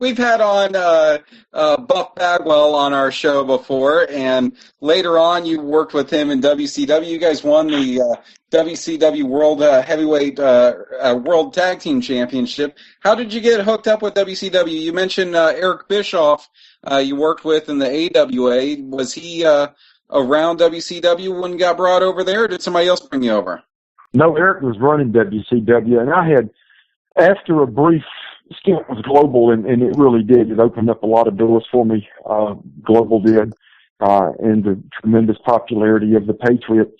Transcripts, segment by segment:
we've had on Buff Bagwell on our show before, and later on you worked with him in WCW. You guys won the WCW World Heavyweight World Tag Team Championship. How did you get hooked up with WCW? You mentioned Eric Bischoff you worked with in the AWA. Was he around WCW when you got brought over there, or did somebody else bring you over? No, Eric was running WCW, and I had, after a brief stint with Global, and it really did. It opened up a lot of doors for me. Global did, and the tremendous popularity of the Patriot.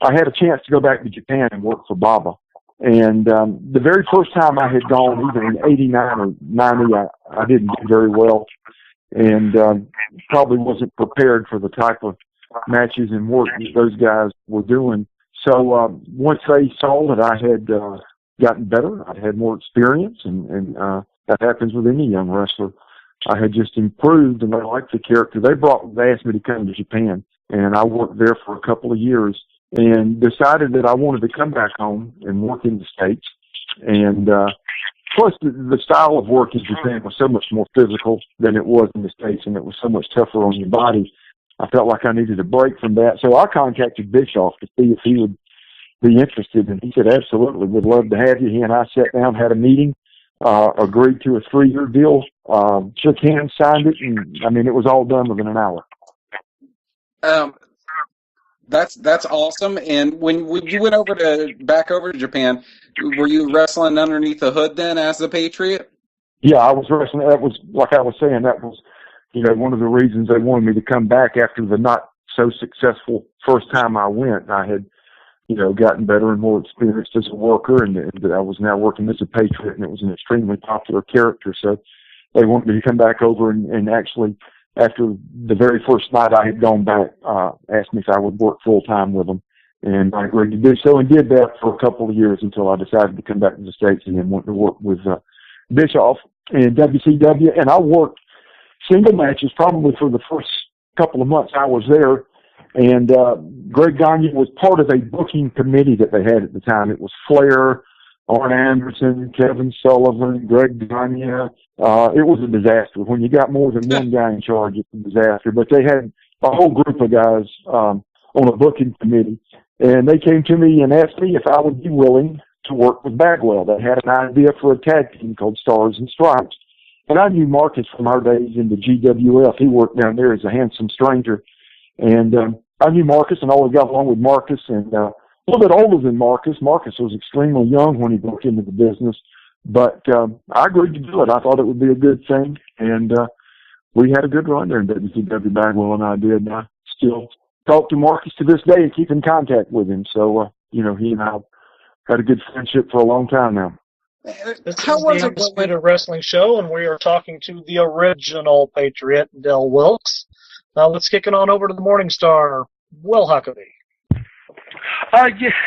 I had a chance to go back to Japan and work for Baba. And the very first time I had gone, either in 89 or 90, I didn't do very well, and probably wasn't prepared for the type of matches and work that those guys were doing. So once they saw that I had gotten better, I had more experience, and that happens with any young wrestler. I had just improved, and they liked the character. They asked me to come to Japan, and I worked there for a couple of years, and decided that I wanted to come back home and work in the States. And plus, the style of work in Japan was so much more physical than it was in the States, and it was so much tougher on your body. I felt like I needed a break from that. So I contacted Bischoff to see if he would be interested, and he said, absolutely, would love to have you. He and I sat down, had a meeting, agreed to a 3-year deal, shook hands, signed it, and, I mean, it was all done within an hour. That's awesome. And when you went back over to Japan, were you wrestling underneath the hood then as the Patriot? Yeah, I was wrestling. That was, like I was saying, that was, one of the reasons they wanted me to come back after the not so successful first time I went. I had, gotten better and more experienced as a worker, and I was now working as a Patriot, and it was an extremely popular character. So they wanted me to come back over and actually, after the very first night I had gone back, asked me if I would work full time with them. And I agreed to do so, and did that for a couple of years until I decided to come back to the States and then went to work with Bischoff and WCW. And I worked single matches probably for the first couple of months I was there. And Greg Gagne was part of a booking committee that they had at the time. It was Flair, Arn Anderson, Kevin Sullivan, Greg Gagne. It was a disaster. When you got more than one guy in charge, it's a disaster. But they had a whole group of guys on a booking committee. And they came to me and asked me if I would be willing to work with Bagwell. They had an idea for a tag team called Stars and Stripes. And I knew Marcus from our days in the GWF. He worked down there as a handsome stranger. And I knew Marcus and always got along with Marcus, and a little bit older than Marcus. Marcus was extremely young when he broke into the business. But I agreed to do it. I thought it would be a good thing. And we had a good run there in WCW. Bagwell and I did. And I still talk to Marcus to this day and keep in contact with him. So, he and I had a good friendship for a long time now. This is the Undisputed Wrestling Show, and we are talking to the original Patriot, Del Wilkes. Now let's kick it on over to the Morning Star, Will Huckabee. Yes.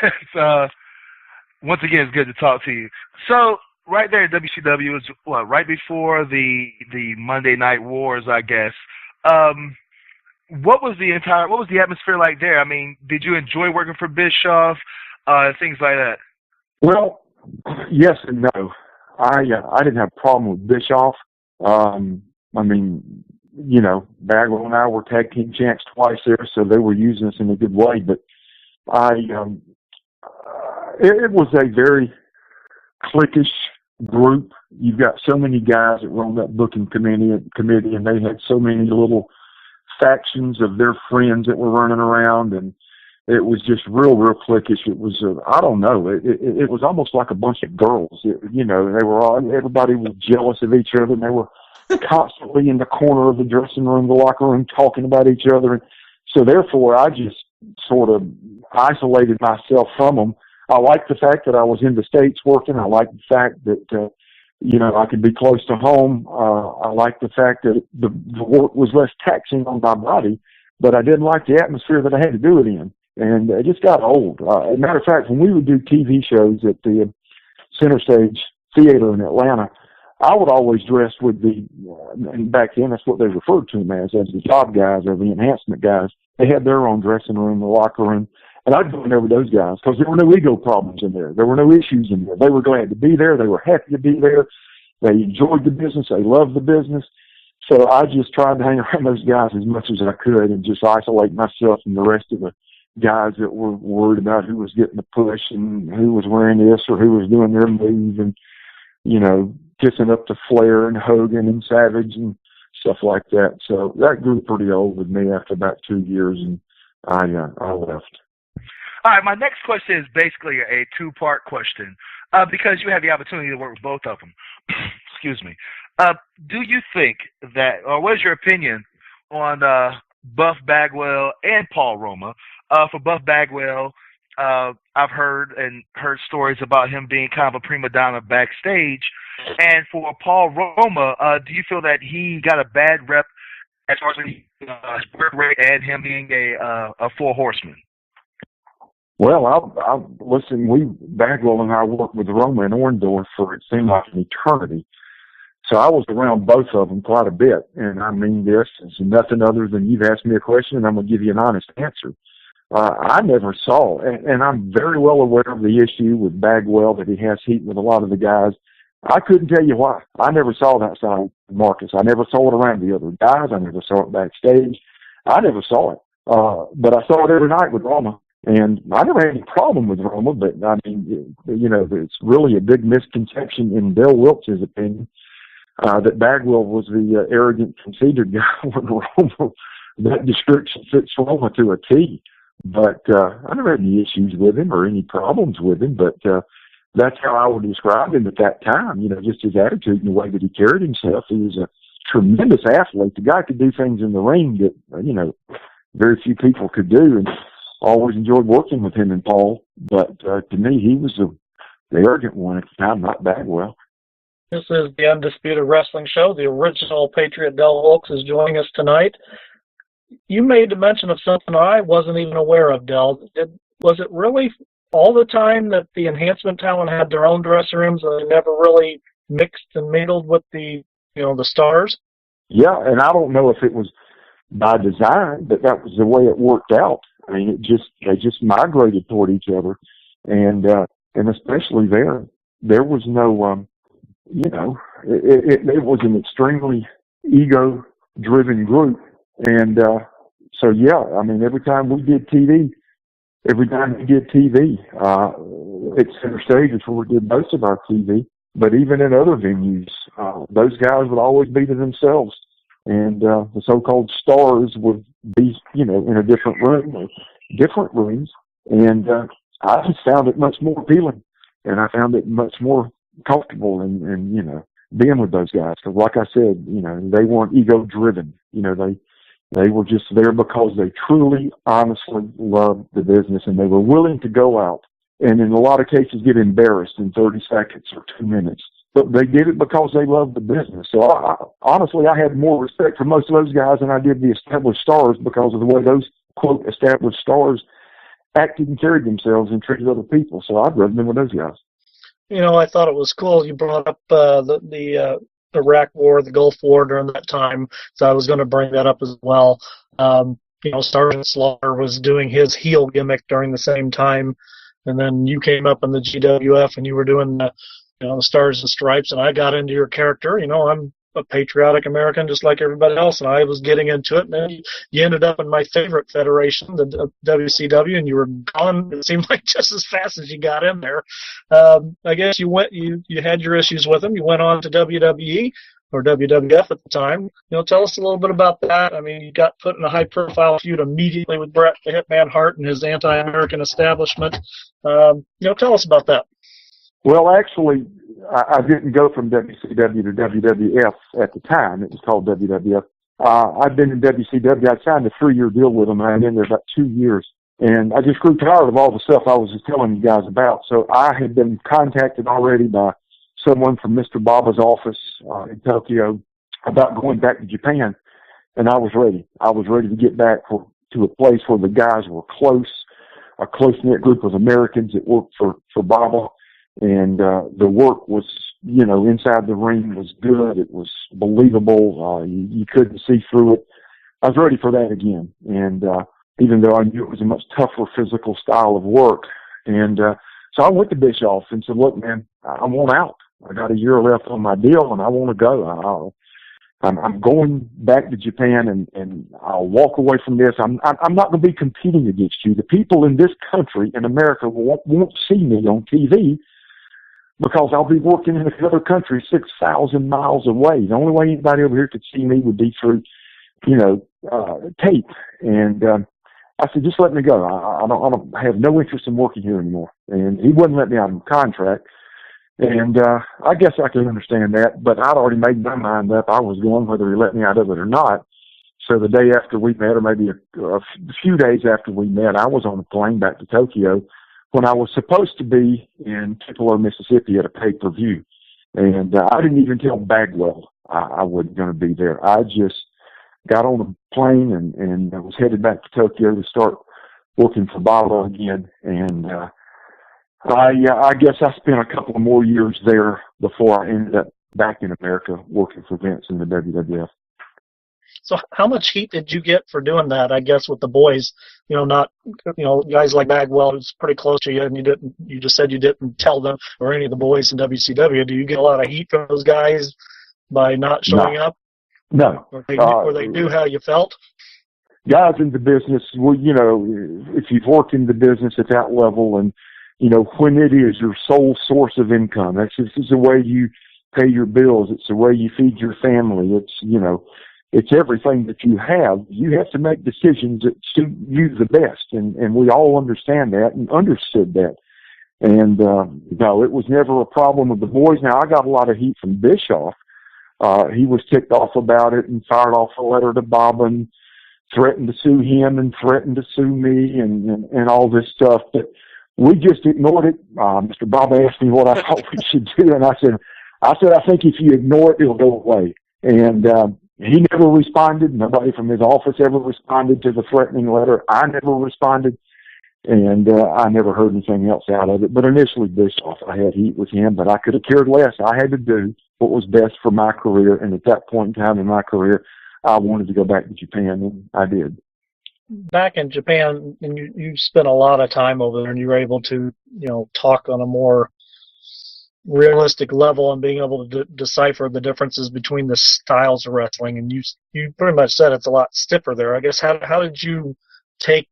Once again, it's good to talk to you. So, right there at WCW was right before the Monday Night Wars, I guess. What was the atmosphere like there? I mean, did you enjoy working for Bischoff? Things like that. Well, yes and no. I didn't have a problem with Bischoff. Bagwell and I were tag team champs twice there, so they were using us in a good way. But it was a very cliquish group. You've got so many guys that were on that booking committee, and they had so many little factions of their friends that were running around, and it was just real cliquish. It was, I don't know, it was almost like a bunch of girls. Everybody was jealous of each other, and they were constantly in the corner of the dressing room, the locker room, talking about each other. And so therefore, I just sort of isolated myself from them. I liked the fact that I was in the States working. I liked the fact that, I could be close to home. I liked the fact that the work was less taxing on my body, but I didn't like the atmosphere that I had to do it in. And it just got old. As a matter of fact, when we would do TV shows at the Center Stage Theater in Atlanta, I would always dress with and back then that's what they referred to them as the job guys or the enhancement guys. They had their own dressing room, the locker room, and I'd go in there with those guys because there were no ego problems in there. There were no issues in there. They were glad to be there. They were happy to be there. They enjoyed the business. They loved the business. So I just tried to hang around those guys as much as I could and just isolate myself from the rest of the guys that were worried about who was getting the push and who was wearing this or who was doing their move and, you know, kissing up to Flair and Hogan and Savage and stuff like that. So that grew pretty old with me after about 2 years, and I left. All right, my next question is basically a two-part question because you had the opportunity to work with both of them. Excuse me. Do you think that, or what is your opinion on Buff Bagwell and Paul Roma? For Buff Bagwell, I've heard stories about him being kind of a prima donna backstage. And for Paul Roma, do you feel that he got a bad rep as far as his work rate and him being a four horseman? Well, listen, Bagwell and I worked with Roma and Orndorff for, it seemed like an eternity. So I was around both of them quite a bit. And I mean this is nothing other than you've asked me a question and I'm going to give you an honest answer. I never saw, and I'm very well aware of the issue with Bagwell that he has heat with a lot of the guys. I couldn't tell you why. I never saw that side of Marcus. I never saw it around the other guys. I never saw it backstage. I never saw it. But I saw it every night with Roma. And I never had any problem with Roma, but I mean, you know, it's really a big misconception in Bill Wilkes' opinion that Bagwell was the arrogant, conceited guy when Roma, that description fits Roma to a T. But I never had any issues with him or any problems with him, but that's how I would describe him at that time, you know, just his attitude and the way that he carried himself. He was a tremendous athlete. The guy could do things in the ring that, you know, very few people could do, and always enjoyed working with him and Paul. But to me, he was the arrogant one at the time, not Bagwell. This is the Undisputed Wrestling Show. The original Patriot Del Wilkes is joining us tonight. You made a mention of something I wasn't even aware of, Del. Was it really all the time that the enhancement talent had their own dressing rooms and they never really mixed and mingled with the stars? Yeah, and I don't know if it was by design, but that was the way it worked out. I mean, they just migrated toward each other, and especially there was no, it was an extremely ego-driven group, and so yeah, I mean, every time we did TV, at Center Stage, is where we did most of our TV, but even in other venues, those guys would always be to themselves. And the so-called stars would be, in a different room or different rooms. And I just found it much more appealing. And I found it much more comfortable and being with those guys. Because like I said, they weren't ego-driven. They were just there because they truly, honestly loved the business. And they were willing to go out and in a lot of cases get embarrassed in 30 seconds or 2 minutes. But they did it because they loved the business. So honestly, I had more respect for most of those guys than I did the established stars because of the way those, quote, established stars acted and carried themselves and treated other people. So I'd rather been with those guys. I thought it was cool you brought up the Iraq War, the Gulf War during that time. So I was going to bring that up as well. Sergeant Slaughter was doing his heel gimmick during the same time. And then you came up in the GWF and you were doing the Stars and Stripes, and I got into your character. I'm a patriotic American just like everybody else, and I was getting into it, and then you ended up in my favorite federation, the WCW, and you were gone, it seemed like, just as fast as you got in there. I guess you had your issues with them. You went on to WWE, or WWF at the time. Tell us a little bit about that. I mean, you got put in a high-profile feud immediately with Bret the Hitman Hart and his anti-American establishment. Tell us about that. Well, actually, I didn't go from WCW to WWF at the time. It was called WWF. I'd been in WCW. I'd signed a 3-year deal with them, and I'd been there about 2 years. And I just grew tired of all the stuff I was just telling you guys about. So I had been contacted already by someone from Mr. Baba's office in Tokyo about going back to Japan, and I was ready. I was ready to get back to a place where the guys were close, a close-knit group of Americans that worked for Baba. And the work was, inside the ring was good. It was believable. You couldn't see through it. I was ready for that again. And even though I knew it was a much tougher physical style of work. And so I went to Bischoff and said, look, man, I want out. I got a year left on my deal, and I want to go. I'm going back to Japan, and I'll walk away from this. I'm not going to be competing against you. The people in this country, in America, won't see me on TV because I'll be working in another country 6,000 miles away. The only way anybody over here could see me would be through, tape. And I said, just let me go. I don't have no interest in working here anymore. And he wouldn't let me out of the contract. And I guess I can understand that, but I'd already made my mind up. I was going whether he let me out of it or not. So the day after we met, or maybe a few days after we met, I was on a plane back to Tokyo when I was supposed to be in Tupelo, Mississippi at a pay-per-view. And I didn't even tell Bagwell I wasn't going to be there. I just got on a plane and was headed back to Tokyo to start working for Baba again. And I guess I spent a couple of more years there before I ended up back in America working for Vince in the WWF. So how much heat did you get for doing that, I guess, with the boys? Guys like Bagwell, who's pretty close to you, and you just said you didn't tell them or any of the boys in WCW. Do you get a lot of heat from those guys by not showing up? No. Or they knew how you felt? Guys in the business, if you've worked in the business at that level and, when it is your sole source of income, this is the way you pay your bills. It's the way you feed your family. It's everything that you have. You have to make decisions that suit you the best. And we all understand that and understood that. And, no, it was never a problem with the boys. Now, I got a lot of heat from Bischoff. He was ticked off about it and fired off a letter to Bob and threatened to sue him and threatened to sue me and all this stuff. But we just ignored it. Mr. Bob asked me what I thought we should do, and I said, I think if you ignore it, it'll go away. And he never responded. Nobody from his office ever responded to the threatening letter. I never responded, and I never heard anything else out of it. But initially, Bischoff, I had heat with him, but I could have cared less. I had to do what was best for my career, and at that point in time in my career, I wanted to go back to Japan, and I did. Back in Japan, and you spent a lot of time over there, and you were able to, talk on a more realistic level and being able to decipher the differences between the styles of wrestling. And you pretty much said it's a lot stiffer there. I guess how did you take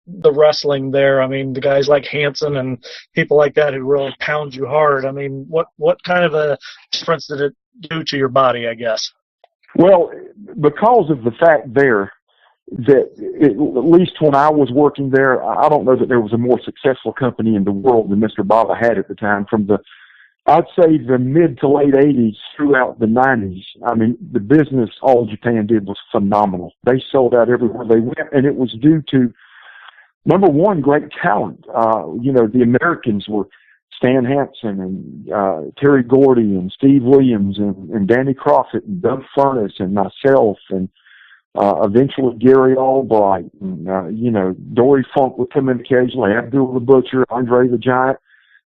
the wrestling there? I mean, the guys like Hansen and people like that who really pound you hard. I mean, what kind of a difference did it do to your body, I guess? Well, because of the fact there that at least when I was working there, I don't know that there was a more successful company in the world than Mr. Baba had at the time. From I'd say the mid to late 80s throughout the 90s, I mean, the business All Japan did was phenomenal. They sold out everywhere they went, and it was due to, number one, great talent. The Americans were Stan Hansen and Terry Gordy and Steve Williams and Danny Crockett and Doug Furness and myself and eventually Gary Albright and, Dory Funk would come in occasionally, Abdul the Butcher, Andre the Giant.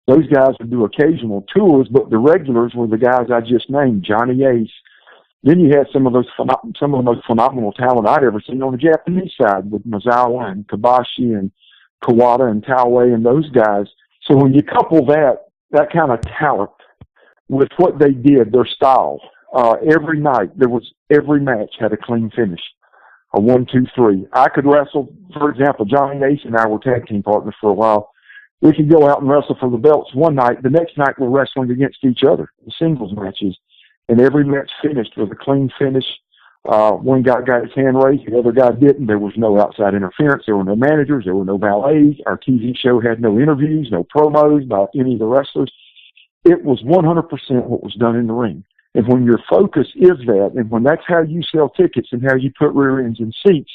Those guys would do occasional tours, but the regulars were the guys I just named, Johnny Ace. Then you had some of the most phenomenal talent I'd ever seen on the Japanese side with Mizawa and Kobashi and Kawada and Taue and those guys. So when you couple that kind of talent with what they did, their style, every night every match had a clean finish, a 1, 2, 3. I could wrestle, for example, Johnny Ace and I were tag team partners for a while. We could go out and wrestle for the belts one night. The next night we're wrestling against each other, the singles matches, and every match finished with a clean finish. One guy got his hand raised, the other guy didn't. There was no outside interference. There were no managers. There were no valets. Our TV show had no interviews, no promos by any of the wrestlers. It was 100% what was done in the ring. And when your focus is that, and when that's how you sell tickets and how you put rear ends in seats,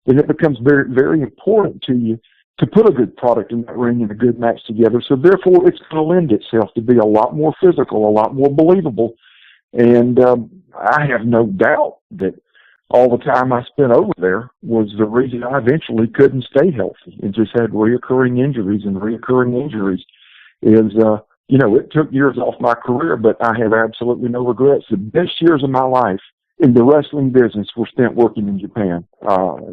then it becomes very, very important to you to put a good product in that ring and a good match together. So therefore, it's going to lend itself to be a lot more physical, a lot more believable. And I have no doubt that all the time I spent over there was the reason I eventually couldn't stay healthy and just had reoccurring injuries. It took years off my career, but I have absolutely no regrets. The best years of my life in the wrestling business were spent working in Japan.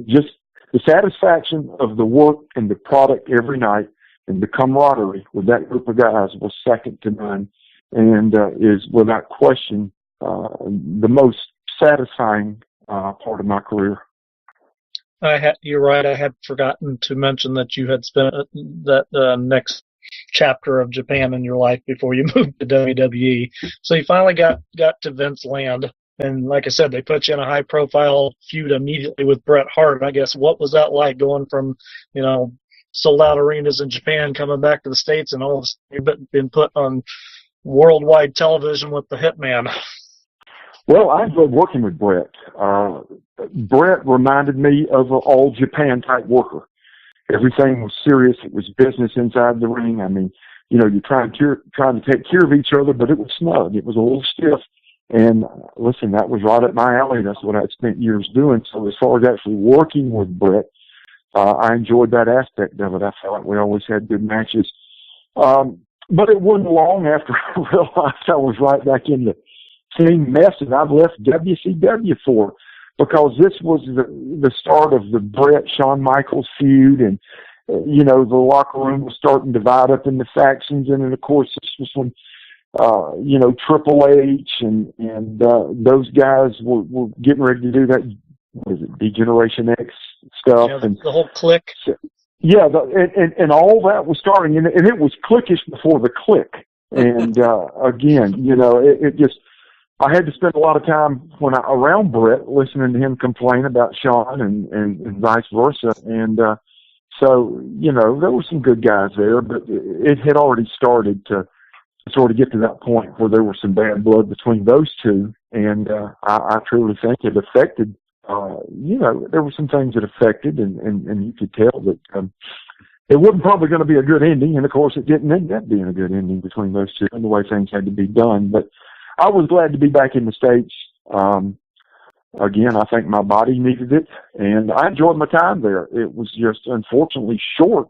Just the satisfaction of the work and the product every night and the camaraderie with that group of guys was second to none. and is without question the most satisfying part of my career. You're right. I had forgotten to mention that you had spent that next chapter of Japan in your life before you moved to WWE. So you finally got to Vince Land, and like I said, they put you in a high-profile feud immediately with Bret Hart. I guess what was that like going from sold-out arenas in Japan, coming back to the States, and all of a sudden you've been put on worldwide television with the Hitman? Well, I enjoyed working with Bret. Bret reminded me of an all-Japan type worker. Everything was serious. It was business inside the ring. I mean, you're trying to take care of each other, but it was snug. It was a little stiff. And listen, that was right up my alley. That's what I'd spent years doing. So as far as actually working with Bret, I enjoyed that aspect of it. I felt like we always had good matches. But it wasn't long after I realized I was right back in the same mess that I've left WCW for, because this was the start of the Bret Shawn Michaels feud, and the locker room was starting to divide up into factions, and then of course this was when Triple H and those guys were getting ready to do that. What is it, D-Generation X stuff, and the whole clique. Yeah, and all that was starting, and it was cliquish before the click. And again, it just, I had to spend a lot of time around Bret, listening to him complain about Shawn and vice versa. And so, there were some good guys there, but it had already started to sort of get to that point where there was some bad blood between those two. And I truly think it affected, there were some things that affected, and you could tell that it wasn't probably going to be a good ending. And of course, it didn't end up being a good ending between those two and the way things had to be done. But I was glad to be back in the States. Again, I think my body needed it, and I enjoyed my time there. It was just unfortunately short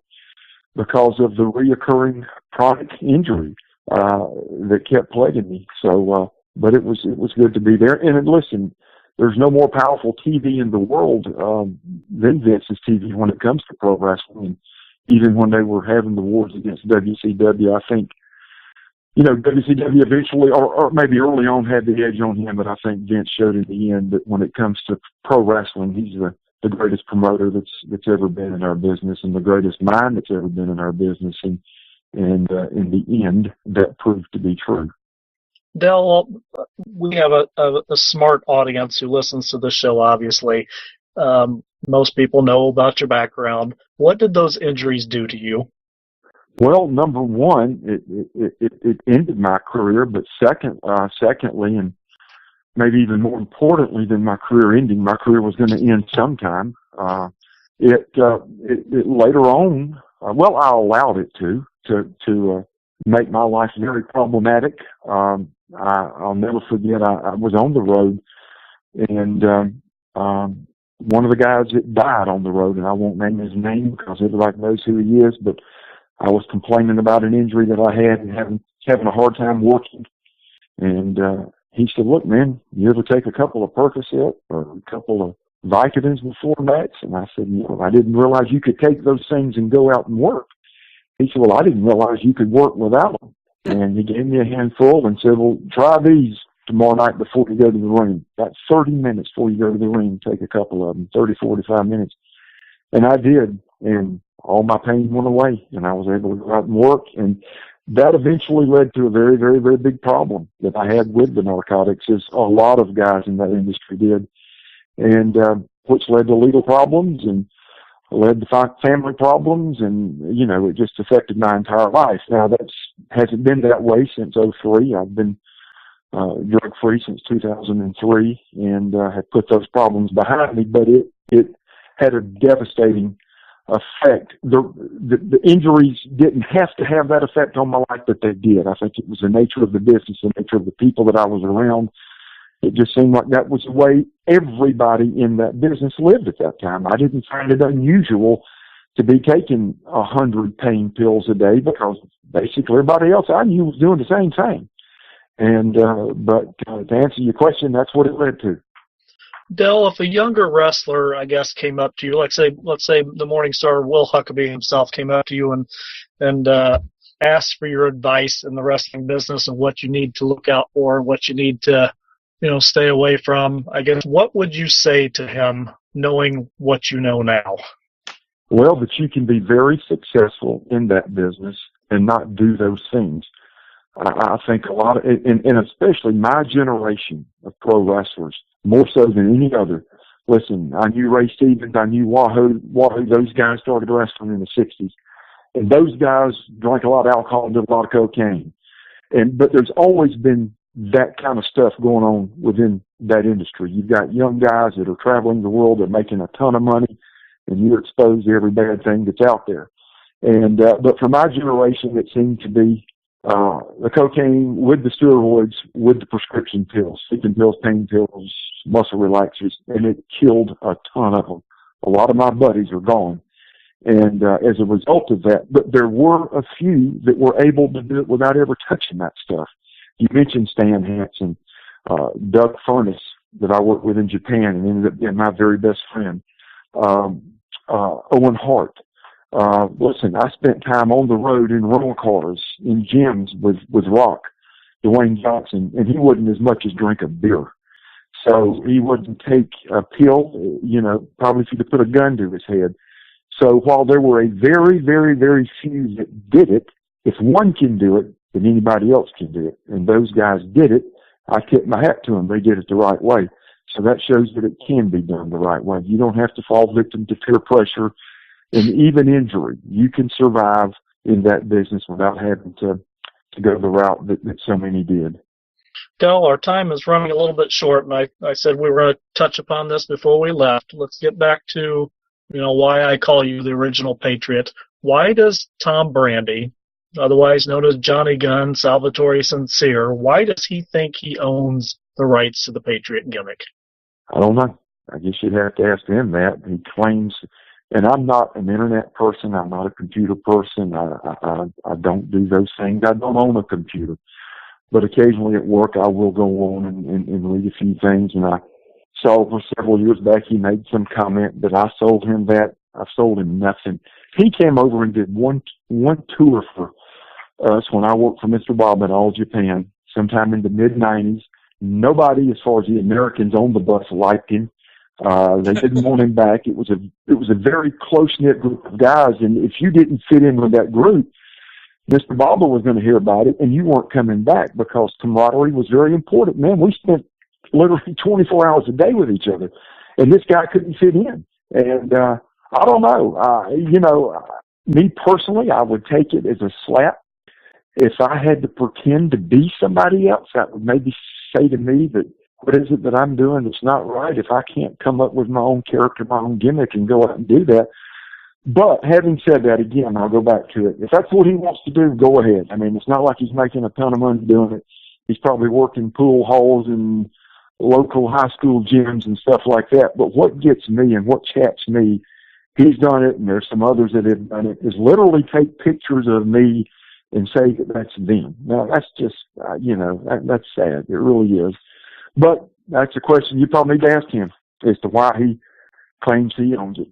because of the reoccurring chronic injury that kept plaguing me. So, but it was good to be there. And listen, there's no more powerful TV in the world than Vince's TV when it comes to pro wrestling. And even when they were having the wars against WCW, I think, WCW eventually, or maybe early on, had the edge on him, but I think Vince showed in the end that when it comes to pro wrestling, he's the greatest promoter that's ever been in our business, and the greatest mind that's ever been in our business. And in the end, that proved to be true. Del, we have a smart audience who listens to the show, obviously. Most people know about your background. What did those injuries do to you? Well, number one, it ended my career, but secondly, and maybe even more importantly than my career ending, my career was going to end sometime. It later on, I allowed it to make my life very problematic. I'll never forget, I was on the road, and one of the guys that died on the road, and I won't name his name because everybody knows who he is, but I was complaining about an injury that I had and having a hard time working. And he said, "Look, man, you ever take a couple of Percocet or a couple of Vicodins before match?" And I said, "I didn't realize you could take those things and go out and work." He said, "Well, I didn't realize you could work without them." And he gave me a handful and said, "Well, try these tomorrow night before you go to the ring. About 30 minutes before you go to the ring, take a couple of them, 30, 45 minutes. And I did. And all my pain went away, and I was able to go out and work. And that eventually led to a very, very, very big problem that I had with the narcotics, as a lot of guys in that industry did, and which led to legal problems and led to family problems, and, it just affected my entire life. Now, that hasn't been that way since '03. I've been drug-free since 2003 and have put those problems behind me, but it had a devastating effect. The injuries didn't have to have that effect on my life, but they did. I think it was the nature of the business, the nature of the people that I was around. It just seemed like that was the way everybody in that business lived at that time. I didn't find it unusual to be taking 100 pain pills a day, because basically everybody else I knew was doing the same thing. And but to answer your question, that's what it led to. Del, if a younger wrestler, I guess, came up to you, let's say the Morning Star Will Huckabee himself came up to you and asked for your advice in the wrestling business and what you need to look out for and what you need to, stay away from, I guess, what would you say to him knowing what you know now? Well, that you can be very successful in that business and not do those things. I think a lot of, and especially my generation of pro wrestlers, more so than any other. Listen, I knew Ray Stevens, I knew Wahoo. Those guys started wrestling in the 60s. And those guys drank a lot of alcohol and did a lot of cocaine. But there's always been that kind of stuff going on within that industry. You've got young guys that are traveling the world, they're making a ton of money, and you're exposed to every bad thing that's out there. And but for my generation, it seemed to be the cocaine with the steroids, with the prescription pills, sleeping pills, pain pills, muscle relaxers, and it killed a ton of them. A lot of my buddies are gone. And as a result of that, but there were a few that were able to do it without ever touching that stuff. You mentioned Stan Hansen, Doug Furness, that I worked with in Japan and ended up being my very best friend, Owen Hart. Listen, I spent time on the road in rental cars, in gyms with Rock, Dwayne Johnson, and he wouldn't as much as drink a beer. So he wouldn't take a pill, probably if you could put a gun to his head. So while there were a very, very, very few that did it, if one can do it, then anybody else can do it. And those guys did it. I tip my hat to them. They did it the right way. So that shows that it can be done the right way. You don't have to fall victim to peer pressure and even injury. You can survive in that business without having to go the route that so many did. Del, our time is running a little bit short, and I said we were going to touch upon this before we left. Let's get back to, why I call you the original Patriot. Why does Tom Brandy, otherwise known as Johnny Gunn, Salvatore Sincere, why does he think he owns the rights to the Patriot gimmick? I don't know. I guess you'd have to ask him that. He claims, and I'm not an internet person. I'm not a computer person. I don't do those things. I don't own a computer. But occasionally at work, I will go on and read a few things. And I saw for several years back, he made some comment that I sold him that. I sold him nothing. He came over and did one tour for us when I worked for Mr. Bob in All Japan, sometime in the mid-'90s. Nobody, as far as the Americans on the bus, liked him. They didn't want him back. It was a very close-knit group of guys, and if you didn't fit in with that group, Mr. Barber was going to hear about it, and you weren't coming back because camaraderie was very important. Man, we spent literally 24 hours a day with each other, and this guy couldn't fit in. And I don't know. Me personally, I would take it as a slap. If I had to pretend to be somebody else, that would maybe say to me that, what is it that I'm doing that's not right? If I can't come up with my own character, my own gimmick, and go out and do that. But having said that, again, I'll go back to it. If that's what he wants to do, go ahead. I mean, it's not like he's making a ton of money doing it. He's probably working pool halls and local high school gyms and stuff like that. But what gets me and what chaps me, he's done it, and there's some others that have done it, is literally take pictures of me and say that that's them. Now, that's just, that's sad. It really is. But that's a question you probably need to ask him as to why he claims he owns it.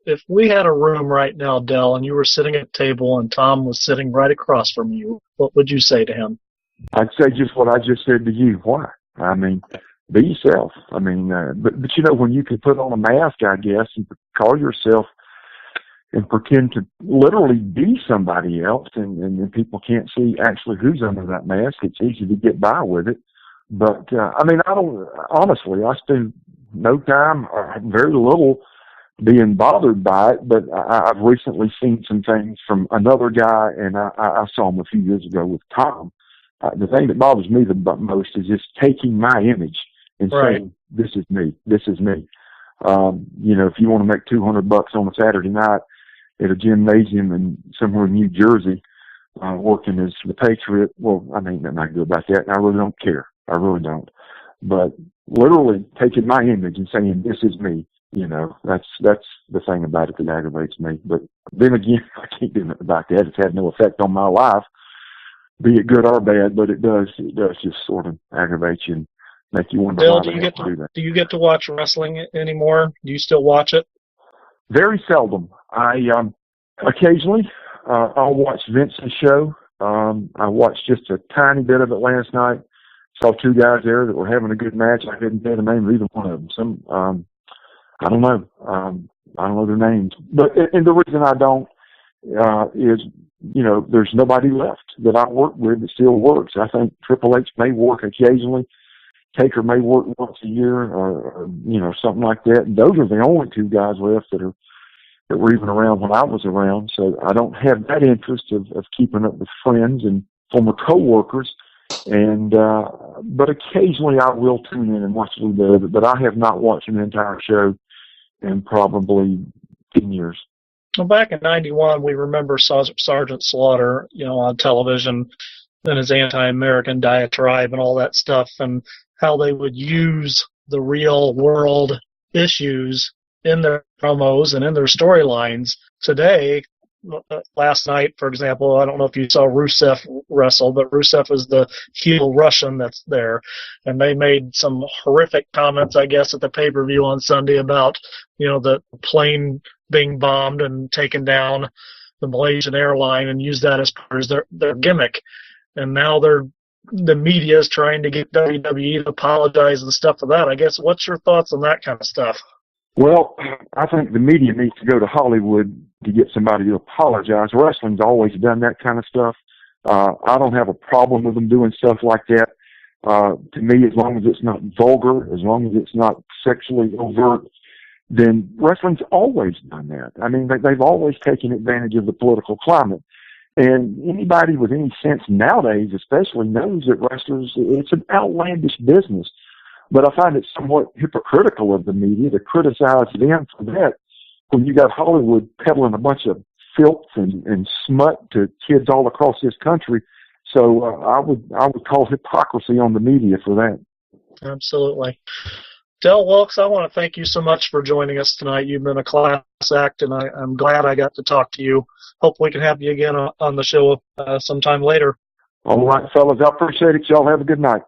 If we had a room right now, Del, and you were sitting at a table and Tom was sitting right across from you, what would you say to him? I'd say just what I just said to you. Why? I mean, be yourself. I mean, but when you can put on a mask, I guess, and call yourself and pretend to literally be somebody else, and people can't see actually who's under that mask, it's easy to get by with it. But, I spend no time or very little being bothered by it, but I've recently seen some things from another guy, and I saw him a few years ago with Tom. The thing that bothers me the most is just taking my image and saying, this is me, this is me. If you want to make $200 on a Saturday night at a gymnasium somewhere in New Jersey, working as the Patriot, well, I mean, I'm not good about that, and I really don't care. I really don't. But literally taking my image and saying, this is me, that's the thing about it that aggravates me. But then again, I can't do nothing about that. It's had no effect on my life, be it good or bad, but it does just sort of aggravate you and make you wonder Bill, why they have to do that. Do you get to watch wrestling anymore? Do you still watch it? Very seldom. I occasionally, I'll watch Vince's show. I watched just a tiny bit of it last night. Saw two guys there that were having a good match. I couldn't say the name of either one of them. I don't know. I don't know their names. But and the reason I don't is, there's nobody left that I work with that still works. I think Triple H may work occasionally. Taker may work once a year, or something like that. And those are the only two guys left that were even around when I was around. So I don't have that interest of keeping up with friends and former coworkers. And but occasionally I will tune in and watch a little bit of it. But I have not watched an entire show in probably 10 years. Well, back in '91, we remember Sergeant Slaughter, on television, and his anti-American diatribe and all that stuff, and how they would use the real world issues in their promos and in their storylines. Today, last night, for example, I don't know if you saw Rusev wrestle, but Rusev is the heel Russian that's there. And they made some horrific comments, I guess, at the pay-per-view on Sunday about, the plane being bombed and taken down the Malaysian airline, and used that as part of their gimmick. And now the media is trying to get WWE to apologize and stuff for that. I guess, what's your thoughts on that kind of stuff? Well, I think the media needs to go to Hollywood to get somebody to apologize. Wrestling's always done that kind of stuff. I don't have a problem with them doing stuff like that. To me, as long as it's not vulgar, as long as it's not sexually overt, then wrestling's always done that. I mean, they've always taken advantage of the political climate. And anybody with any sense nowadays especially knows that wrestlers, it's an outlandish business. But I find it somewhat hypocritical of the media to criticize them for that when you got Hollywood peddling a bunch of filth and smut to kids all across this country. So I would call hypocrisy on the media for that. Absolutely. Del Wilkes, I want to thank you so much for joining us tonight. You've been a class act, and I'm glad I got to talk to you. Hope we can have you again on the show sometime later. All right, fellas. I appreciate it. Y'all have a good night.